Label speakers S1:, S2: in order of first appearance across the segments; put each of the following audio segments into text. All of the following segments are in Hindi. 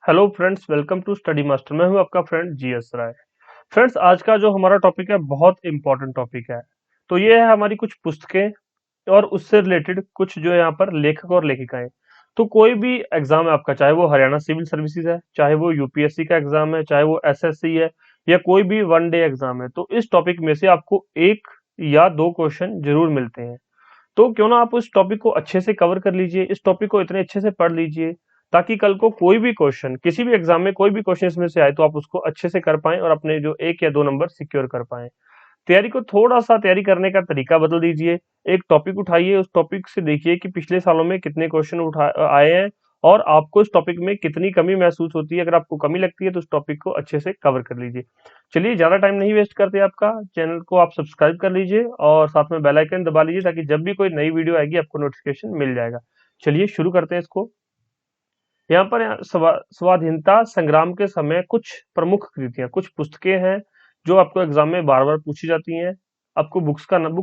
S1: Hello friends, welcome to study master. मैं हूं आपका फ्रेंड जीएस राय। फ्रेंड्स, आज का जो हमारा टॉपिक है बहुत इंपॉर्टेंट टॉपिक है। तो ये है हमारी कुछ पुस्तकें और उससे रिलेटेड कुछ जो है यहाँ पर लेखक और लेखिकाएं। तो कोई भी एग्जाम है आपका, चाहे वो हरियाणा सिविल सर्विसेज है, चाहे वो यूपीएससी का एग्जाम है, चाहे वो एसएससी है, या कोई भी वन डे एग्जाम है, तो इस टॉपिक में से आपको एक या दो क्वेश्चन जरूर मिलते हैं। तो क्यों ना आप उस टॉपिक को अच्छे से कवर कर लीजिए, इस टॉपिक को इतने अच्छे से पढ़ लीजिए ताकि कल को कोई भी क्वेश्चन, किसी भी एग्जाम में कोई भी क्वेश्चन इसमें से आए तो आप उसको अच्छे से कर पाएं और अपने जो एक या दो नंबर सिक्योर कर पाएं। तैयारी को थोड़ा सा, तैयारी करने का तरीका बदल दीजिए। एक टॉपिक उठाइए, उस टॉपिक से देखिए कि पिछले सालों में कितने क्वेश्चन उठा आए हैं और आपको इस टॉपिक में कितनी कमी महसूस होती है। अगर आपको कमी लगती है तो उस टॉपिक को अच्छे से कवर कर लीजिए। चलिए, ज्यादा टाइम नहीं वेस्ट करते, आपका चैनल को आप सब्सक्राइब कर लीजिए और साथ में बेल आइकन दबा लीजिए ताकि जब भी कोई नई वीडियो आएगी आपको नोटिफिकेशन मिल जाएगा। चलिए शुरू करते हैं इसको। यहाँ पर स्वाधीनता संग्राम के समय कुछ प्रमुख कृतियां, कुछ पुस्तकें हैं जो आपको एग्जाम में बार बार पूछी जाती हैं। आपको बुक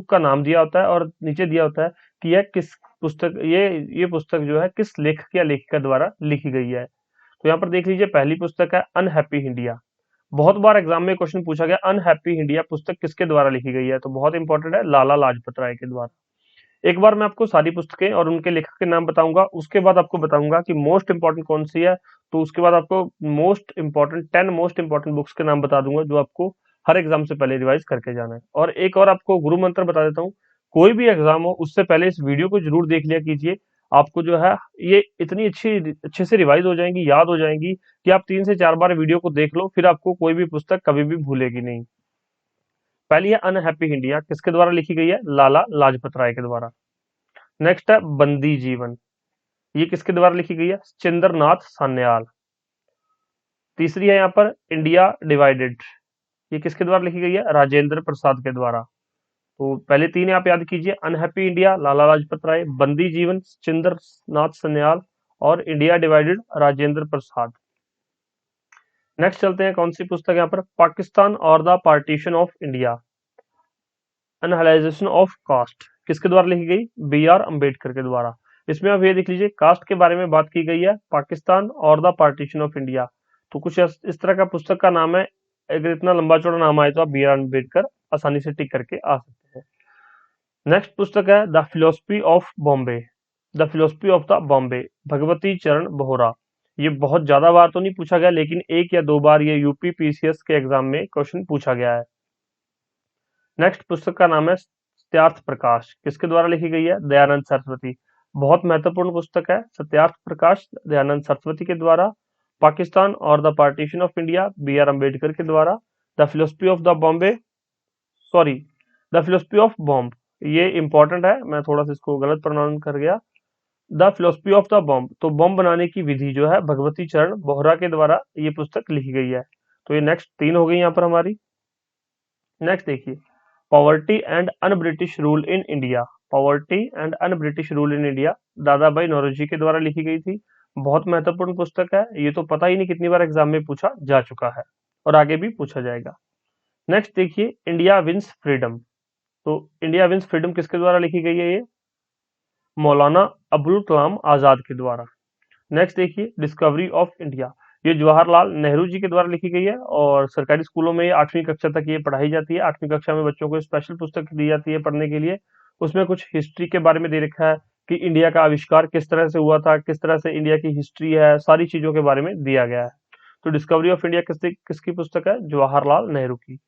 S1: का नाम दिया होता है और नीचे दिया होता है कि यह किस पुस्तक, ये पुस्तक जो है किस लेखक या लेखिका द्वारा लिखी गई है। तो यहाँ पर देख लीजिए, पहली पुस्तक है अनहैप्पी इंडिया। बहुत बार एग्जाम में क्वेश्चन पूछा गया, अनहैप्पी इंडिया पुस्तक किसके द्वारा लिखी गई है, तो बहुत इंपॉर्टेंट है, लाला लाजपत राय के द्वारा। एक बार मैं आपको सारी पुस्तकें और उनके लेखक के नाम बताऊंगा, उसके बाद आपको बताऊंगा कि मोस्ट इंपॉर्टेंट कौन सी है। तो उसके बाद आपको most important 10 most important books के नाम बता दूंगा जो आपको हर एग्जाम से पहले रिवाइज करके जाना है। और एक और आपको गुरु मंत्र बता देता हूँ, कोई भी एग्जाम हो उससे पहले इस वीडियो को जरूर देख लिया कीजिए। आपको जो है ये इतनी अच्छे से रिवाइज हो जाएंगी, याद हो जाएंगी कि आप 3 से 4 बार वीडियो को देख लो, फिर आपको कोई भी पुस्तक कभी भी भूलेगी नहीं। पहली है अनहैप्पी इंडिया, किसके द्वारा लिखी गई है, लाला लाजपत राय के द्वारा। नेक्स्ट है बंदी जीवन, ये किसके द्वारा लिखी गई है, चिंद्रनाथ सान्याल। तीसरी है यहाँ पर इंडिया डिवाइडेड, ये किसके द्वारा लिखी गई है, राजेंद्र प्रसाद के द्वारा। तो पहले तीन आप याद कीजिए, अनहैप्पी इंडिया लाला लाजपत राय, बंदी जीवन चिंद्रनाथ सान्याल, और India divided Rajendra Prasad. Next चलते हैं, कौन सी पुस्तक यहाँ पर, पाकिस्तान और the partition of India, annihilation of caste, किसके द्वारा लिखी गई, बी आर अम्बेडकर के द्वारा। इसमें आप ये देख लीजिए, कास्ट के बारे में बात की गई है, पाकिस्तान और द पार्टीशन ऑफ इंडिया। तो कुछ इस तरह का पुस्तक का नाम है। अगर इतना लंबा चौड़ा नाम आए तो आप बी आर अम्बेडकर आसानी से टिक करके आ सकते हैं। नेक्स्ट पुस्तक है the philosophy of Bombay, the philosophy of the Bombay, Bhagwati चरण बोहरा। ये बहुत ज्यादा बार तो नहीं पूछा गया, लेकिन एक या दो बार ये यूपी पीसीएस के एग्जाम में क्वेश्चन पूछा गया है। नेक्स्ट पुस्तक का नाम है सत्यार्थ प्रकाश, किसके द्वारा लिखी गई है, दयानंद सरस्वती। बहुत महत्वपूर्ण पुस्तक है, सत्यार्थ प्रकाश दयानंद सरस्वती के द्वारा। पाकिस्तान और the partition of India, B R Ambedkar के द्वारा। The philosophy of the Bombay, sorry, the philosophy of bomb, ये इंपॉर्टेंट है, मैं थोड़ा सा इसको गलत प्रोनाउंस कर गया। The philosophy of the bomb, तो बॉम्ब बनाने की विधि जो है भगवती चरण बोहरा के द्वारा ये पुस्तक लिखी गई है। तो ये नेक्स्ट तीन हो गई यहाँ पर हमारी। नेक्स्ट देखिए, poverty and un British rule in India, poverty and un British rule in India, दादा भाई नौरोजी के द्वारा लिखी गई थी। बहुत महत्वपूर्ण पुस्तक है, ये तो पता ही नहीं कितनी बार एग्जाम में पूछा जा चुका है और आगे भी पूछा जाएगा। नेक्स्ट देखिए, इंडिया विंस फ्रीडम, तो इंडिया विंस फ्रीडम किसके द्वारा लिखी गई है, ये मौलाना अबुल कलाम आजाद के द्वारा। नेक्स्ट देखिए, डिस्कवरी ऑफ इंडिया, ये जवाहरलाल नेहरू जी के द्वारा लिखी गई है और सरकारी स्कूलों में 8वीं कक्षा तक ये पढ़ाई जाती है। 8वीं कक्षा में बच्चों को स्पेशल पुस्तक दी जाती है पढ़ने के लिए। उसमें कुछ हिस्ट्री के बारे में दे रखा है कि इंडिया का आविष्कार किस तरह से हुआ था, किस तरह से इंडिया की हिस्ट्री है, सारी चीजों के बारे में दिया गया है। तो डिस्कवरी ऑफ इंडिया किसकी पुस्तक है, जवाहरलाल नेहरू की।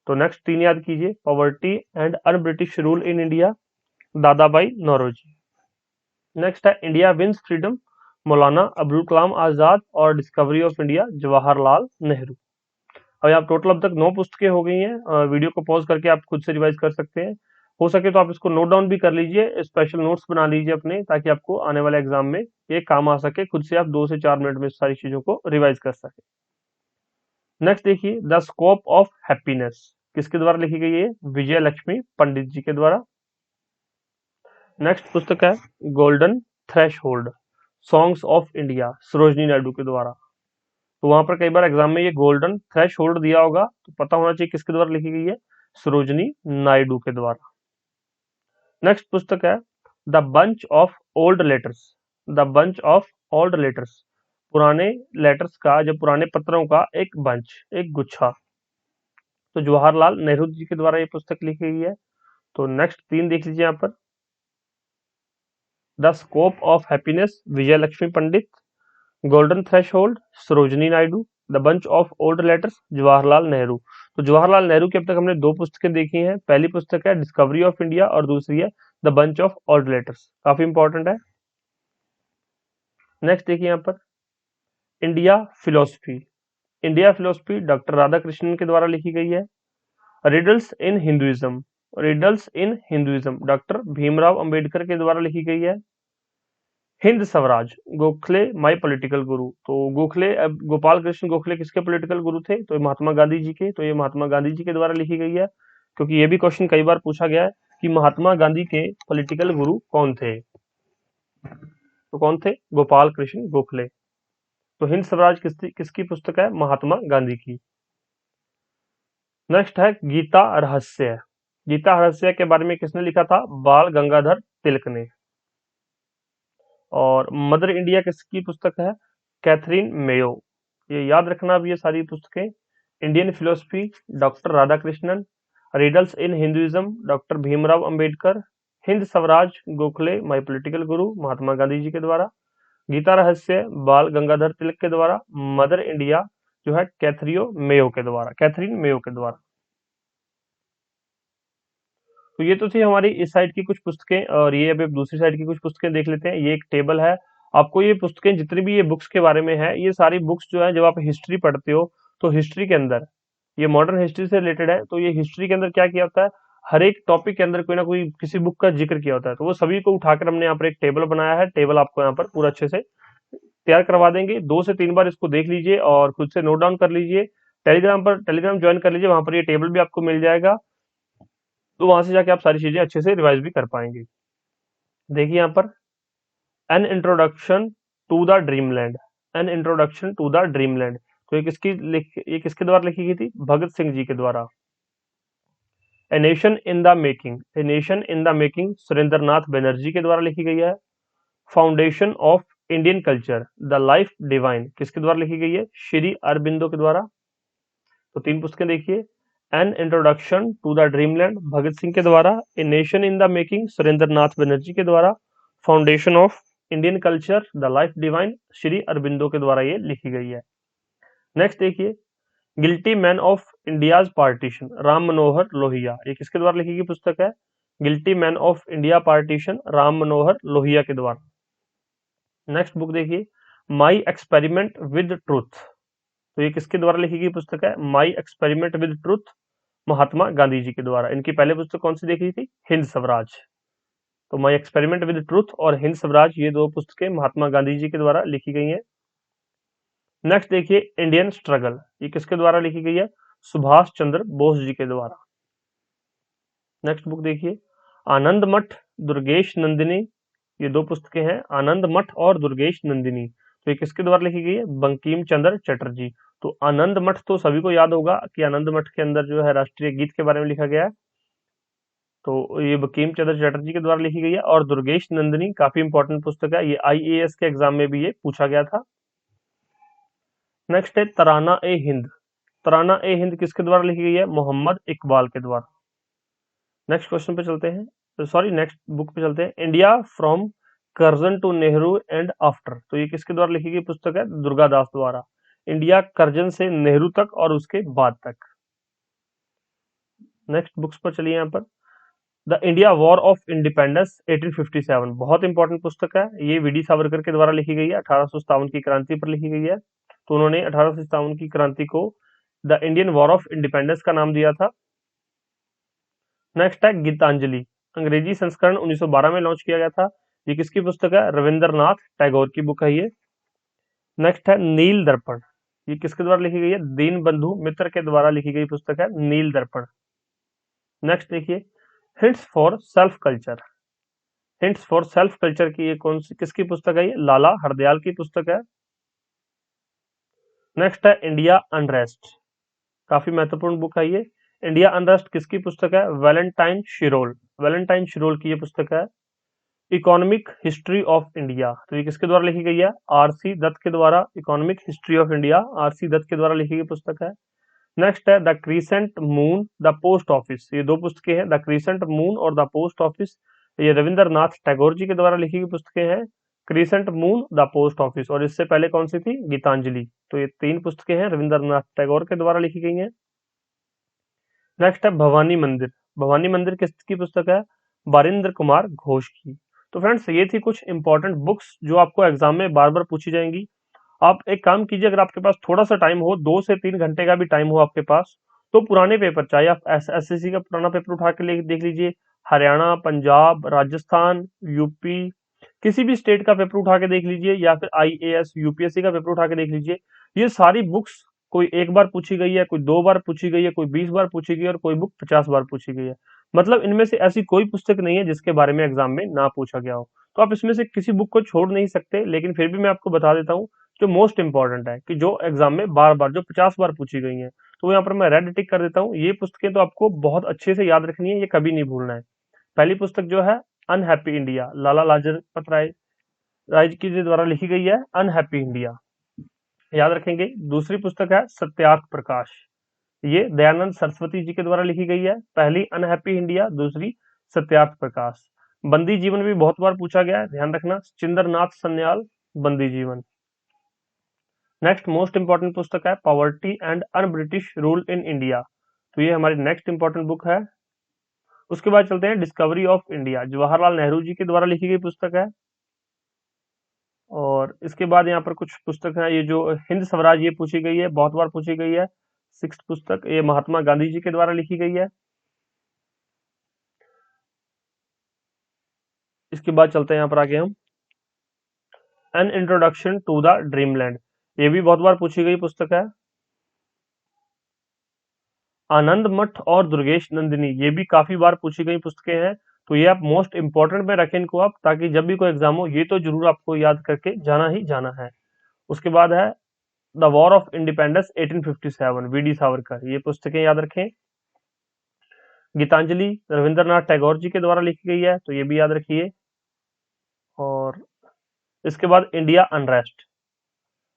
S1: तो नेक्स्ट तीन याद कीजिए, poverty and un British rule in India, दादा भाई नौरोजी। नेक्स्ट है India wins freedom, Maulana Abul Kalam Azad, और discovery of India Jawaharlal Nehru. अब यहाँ टोटल अब तक 9 पुस्तकें हो गई हैं। वीडियो को पॉज करके आप खुद से रिवाइज कर सकते हैं। हो सके तो आप इसको नोट डाउन भी कर लीजिए, स्पेशल नोट्स बना लीजिए अपने, ताकि आपको आने वाले एग्जाम में ये काम आ सके, खुद से आप 2 से 4 मिनट में सारी चीजों को रिवाइज कर सके। नेक्स्ट देखिए, द स्कोप ऑफ हैप्पीनेस, किसके द्वारा लिखी गई है, विजय लक्ष्मी पंडित जी के द्वारा। नेक्स्ट पुस्तक है golden threshold, songs of India, Sarojini Naidu के द्वारा। तो वहां पर कई बार एग्जाम में ये गोल्डन थ्रेश होल्ड दिया होगा, तो पता होना चाहिए किसके द्वारा लिखी गई है, सरोजनी नायडू के द्वारा। नेक्स्ट पुस्तक है the bunch of old letters, the bunch of old letters, पुराने लेटर्स का, जब पुराने पत्रों का एक बंच, एक गुच्छा। तो जवाहरलाल नेहरू जी के द्वारा ये पुस्तक लिखी गई है। तो नेक्स्ट 3 देख लीजिए यहाँ पर। The scope of happiness, Vijay Lakshmi Pandit. Golden threshold, Sarojini Naidu. The bunch of old letters, Jawaharlal Nehru. तो जवाहरलाल नेहरू की अब तक हमने 2 पुस्तकें देखी हैं। पहली पुस्तक है डिस्कवरी ऑफ इंडिया और दूसरी है the bunch of old letters, काफी इंपॉर्टेंट है। नेक्स्ट देखिए यहाँ पर, India philosophy. India philosophy doctor Radha Krishnan के द्वारा लिखी गई है। Riddles in Hinduism, riddles in Hinduism doctor Bhimrao Ambedkar के द्वारा लिखी गई है। हिंद स्वराज, गोखले माय पॉलिटिकल गुरु। तो गोखले, अब गोपाल कृष्ण गोखले किसके पॉलिटिकल गुरु थे? तो ये महात्मा गांधी जी के। तो ये महात्मा गांधी जी के द्वारा लिखी गई है, क्योंकि ये भी क्वेश्चन कई बार पूछा गया है कि महात्मा गांधी के पॉलिटिकल गुरु कौन थे। तो कौन थे? गोपाल कृष्ण गोखले। तो हिंद स्वराज किसकी पुस्तक है? महात्मा गांधी की। नेक्स्ट है गीता रहस्य। गीता रहस्य के बारे में किसने लिखा था? बाल गंगाधर तिलक ने। और मदर इंडिया किसकी पुस्तक है? Catherine Mayo. ये याद रखना अब ये सारी पुस्तकें। Indian philosophy doctor Radhakrishnan. Riddles in Hinduism doctor Bhimrao Ambedkar. Hind Swaraj Gokhale my political गुरु, महात्मा गांधी जी के द्वारा। गीता रहस्य बाल गंगाधर तिलक के द्वारा। मदर इंडिया जो है कैथरीन मेयो के द्वारा। तो ये तो थी हमारी इस साइड की कुछ पुस्तकें, और ये अभी दूसरी साइड की कुछ पुस्तकें देख लेते हैं। ये एक टेबल है। आपको ये पुस्तकें जितनी भी ये बुक्स के बारे में है, ये सारी बुक्स जो है, जब आप हिस्ट्री पढ़ते हो तो हिस्ट्री के अंदर, ये मॉडर्न हिस्ट्री से रिलेटेड है, तो ये हिस्ट्री के अंदर क्या किया होता है, हर एक टॉपिक के अंदर कोई ना कोई किसी बुक का जिक्र किया होता है। तो वो सभी को उठाकर हमने यहाँ पर एक टेबल बनाया है। टेबल आपको यहाँ पर पूरा अच्छे से तैयार करवा देंगे। 2 से 3 बार इसको देख लीजिए और खुद से नोट डाउन कर लीजिए। टेलीग्राम ज्वाइन कर लीजिए, वहां पर ये टेबल भी आपको मिल जाएगा। तो वहां से जाके आप सारी चीजें अच्छे से रिवाइज भी कर पाएंगे। देखिए यहाँ पर, an introduction to the dreamland. An introduction to the dreamland. तो ये किसके द्वारा लिखी गई थी? भगत सिंह जी के द्वारा। A nation in the making, a nation in the making Surendra Nath Banerjee के द्वारा लिखी गई है। Foundation of Indian culture, the life divine किसके द्वारा लिखी गई है? श्री अरबिंदो के द्वारा। तो 3 पुस्तकें देखिए। An introduction to the dreamland Bhagat Singh के द्वारा। A nation in the making Surendra Nath Banerjee के द्वारा। Foundation of Indian culture the life divine Shri Aurobindo के द्वारा ये लिखी गई है। नेक्स्ट देखिए, guilty man of India's partition, Ram Manohar Lohia. ये किसके द्वारा लिखी गई पुस्तक है? Guilty man of India partition, Ram Manohar Lohia के द्वारा। नेक्स्ट बुक देखिए, माई एक्सपेरिमेंट विद ट्रूथ। तो ये किसके द्वारा लिखी गई पुस्तक है? My experiment with truth, Mahatma Gandhi ji के द्वारा। इनकी पहले पुस्तक कौन सी देखी थी? हिंद स्वराज। तो माई एक्सपेरिमेंट विद ट्रूथ और हिंद स्वराज, ये 2 पुस्तकें महात्मा गांधी जी के द्वारा लिखी गई हैं। नेक्स्ट देखिए, इंडियन स्ट्रगल। ये किसके द्वारा लिखी गई है? सुभाष चंद्र बोस जी के द्वारा। नेक्स्ट बुक देखिए, आनंद मठ, दुर्गेश नंदिनी। ये 2 पुस्तकें हैं, आनंद मठ और दुर्गेश नंदिनी। तो ये किसके द्वारा लिखी गई है? बंकिम चंद्र चटर्जी। तो आनंद मठ तो सभी को याद होगा कि आनंद मठ के अंदर जो है राष्ट्रीय गीत के बारे में लिखा गया है। तो ये बंकिम चंद्र चटर्जी के द्वारा लिखी गई है। और दुर्गेश नंदिनी काफी इंपॉर्टेंट पुस्तक है, ये आईएएस के एग्जाम में भी ये पूछा गया था। नेक्स्ट है तराना ए हिंद। तराना ए हिंद किसके द्वारा लिखी गई है? मोहम्मद इकबाल के द्वारा। नेक्स्ट क्वेश्चन पे चलते हैं, सॉरी नेक्स्ट बुक पे चलते हैं। India from Curzon to Nehru and after. तो ये किसके द्वारा लिखी गई पुस्तक है? दुर्गादास द्वारा। इंडिया करजन से नेहरू तक और उसके बाद तक। नेक्स्ट बुक्स पर चलिए यहाँ पर, the India war of independence 1857, बहुत इंपॉर्टेंट पुस्तक है। ये वीडी सावरकर के द्वारा लिखी गई है। 1857 की क्रांति पर लिखी गई है। तो उन्होंने 1857 की क्रांति को the Indian war of independence का नाम दिया था। नेक्स्ट है गीतांजलि, अंग्रेजी संस्करण 1912 में लॉन्च किया गया था। ये किसकी पुस्तक है? रविंद्रनाथ टैगोर की बुक है ये। नेक्स्ट है नील दर्पण। ये किसके द्वारा लिखी गई है? दीन बंधु मित्र के द्वारा लिखी गई पुस्तक है नील दर्पण। नेक्स्ट देखिए, hints for self culture. Hints for self culture की ये किसकी पुस्तक है? ये लाला हरदयाल की पुस्तक है। नेक्स्ट है इंडिया अनरेस्ट, काफी महत्वपूर्ण बुक है ये। इंडिया अनरेस्ट किसकी पुस्तक है? वैलेंटाइन शिरोल। वैलेंटाइन शिरोल की ये पुस्तक है। इकोनॉमिक हिस्ट्री ऑफ इंडिया, तो ये किसके द्वारा लिखी गई है? आर.सी. दत्त के द्वारा। Economic history of India R C. Dutt के द्वारा लिखी गई पुस्तक है। नेक्स्ट है the crescent moon the post office, ये दो पुस्तकें हैं, द क्रीसेंट मून और द पोस्ट ऑफिस। ये रविंद्रनाथ टैगोर जी के द्वारा लिखी गई पुस्तकें हैं, crescent moon the post office, और इससे पहले कौन सी थी? गीतांजलि। तो ये तीन पुस्तकें हैं रविंद्रनाथ टैगोर के द्वारा लिखी गई हैं। नेक्स्ट है भवानी मंदिर। भवानी मंदिर किसकी पुस्तक है? बारिंद्र कुमार घोष की। तो फ्रेंड्स ये थी कुछ इंपॉर्टेंट बुक्स जो आपको एग्जाम में बार बार पूछी जाएंगी। आप एक काम कीजिए, अगर आपके पास थोड़ा सा टाइम हो, 2 से 3 घंटे का भी टाइम हो आपके पास, तो पुराने पेपर, चाहे आप एसएससी का पुराना पेपर उठा के देख लीजिए, हरियाणा, पंजाब, राजस्थान, यूपी, किसी भी स्टेट का पेपर उठा के देख लीजिए, या फिर आईएएस यूपीएससी का पेपर उठा के देख लीजिए। ये सारी बुक्स कोई एक बार पूछी गई है, कोई 2 बार पूछी गई है, कोई 20 बार पूछी गई है, और कोई बुक 50 बार पूछी गई है। मतलब इनमें से ऐसी कोई पुस्तक नहीं है जिसके बारे में एग्जाम में ना पूछा गया हो। तो आप इसमें से किसी बुक को छोड़ नहीं सकते, लेकिन फिर भी मैं आपको बता देता हूँ जो मोस्ट इंपॉर्टेंट है, कि जो एग्जाम में बार बार, जो 50 बार पूछी गई हैं, तो यहाँ पर मैं रेड टिक कर देता हूँ। ये पुस्तकें तो आपको बहुत अच्छे से याद रखनी है, ये कभी नहीं भूलना है। पहली पुस्तक जो है अनहैप्पी इंडिया, लाला लाजपत राय जी के द्वारा लिखी गई है, अनहैप्पी इंडिया, याद रखेंगे। दूसरी पुस्तक है सत्यार्थ प्रकाश, ये दयानंद सरस्वती जी के द्वारा लिखी गई है। पहली अनहैप्पी इंडिया, दूसरी सत्यार्थ प्रकाश। बंदी जीवन भी बहुत बार पूछा गया है, ध्यान रखना, चिंद्रनाथ सन्याल, बंदी जीवन। नेक्स्ट मोस्ट इंपॉर्टेंट पुस्तक है poverty and un British rule in India, तो ये हमारी नेक्स्ट इंपॉर्टेंट बुक है। उसके बाद चलते हैं discovery of India, Jawaharlal Nehru ji के द्वारा लिखी गई पुस्तक है। और इसके बाद यहाँ पर कुछ पुस्तक है, ये जो हिंद स्वराज, ये पूछी गई है, बहुत बार पूछी गई है। 6th पुस्तक, ये महात्मा गांधी जी के द्वारा लिखी गई है। इसके बाद चलते हैं यहाँ पर आगे हम, an introduction to the dreamland, ये भी बहुत बार पूछी गई पुस्तक है। आनंद मठ और दुर्गेश नंदिनी, ये भी काफी बार पूछी गई पुस्तकें हैं। तो ये आप मोस्ट इंपॉर्टेंट में रखें इनको आप, ताकि जब भी कोई एग्जाम हो, ये तो जरूर आपको याद करके जाना ही जाना है। उसके बाद है the war of independence 1857, V D Savarkar, ये पुस्तकें याद रखें। गीतांजलि रविंद्रनाथ टैगोर जी के द्वारा लिखी गई है, तो ये भी याद रखिए। और इसके बाद इंडिया अनरेस्ट,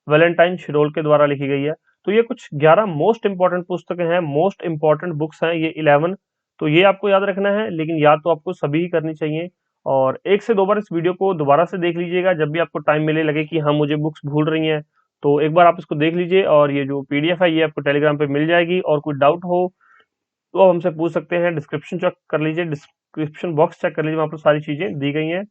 S1: वैलेंटाइन शिरोल के द्वारा लिखी गई है। तो ये कुछ 11 मोस्ट इंपॉर्टेंट पुस्तकें हैं, मोस्ट इंपॉर्टेंट बुक्स हैं ये 11। तो ये आपको याद रखना है, लेकिन याद तो आपको सभी ही करनी चाहिए। और 1 से 2 बार इस वीडियो को दोबारा से देख लीजिएगा, जब भी आपको टाइम मिले, लगे कि हाँ मुझे बुक्स भूल रही हैं, तो एक बार आप इसको देख लीजिए। और ये जो पीडीएफ है, ये आपको टेलीग्राम पे मिल जाएगी। और कोई डाउट हो तो आप हमसे पूछ सकते हैं, डिस्क्रिप्शन चेक कर लीजिए, डिस्क्रिप्शन बॉक्स चेक कर लीजिए, वहाँ पर सारी चीजें दी गई हैं।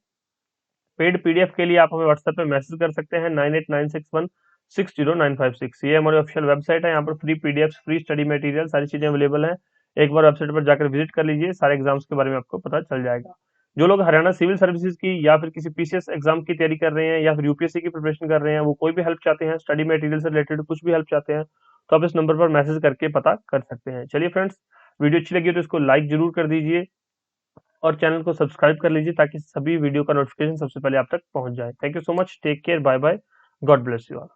S1: पेड पीडीएफ के लिए आप हमें व्हाट्सएप पे मैसेज कर सकते हैं 9896160956, ये हमारी ऑफिशियल वेबसाइट है। यहाँ पर free PDF, free study material, सारी चीजें अवेलेबल हैं। एक बार वेबसाइट पर जाकर विजिट कर लीजिए, सारे एग्जाम्स के बारे में आपको पता चल जाएगा। जो लोग हरियाणा सिविल सर्विसेज की या फिर किसी पीसीएस एग्जाम की तैयारी कर रहे हैं, या फिर यूपीएससी की प्रिपरेशन कर रहे हैं, वो कोई भी हेल्प चाहते हैं, स्टडी मटेरियल से रिलेटेड कुछ भी हेल्प चाहते हैं, तो आप इस नंबर पर मैसेज करके पता कर सकते हैं। चलिए फ्रेंड्स, वीडियो अच्छी लगी हो तो इसको लाइक जरूर कर दीजिए, और चैनल को सब्सक्राइब कर लीजिए, ताकि सभी वीडियो का नोटिफिकेशन सबसे पहले आप तक पहुंच जाए। Thank you so much, take care, bye bye, God bless you all.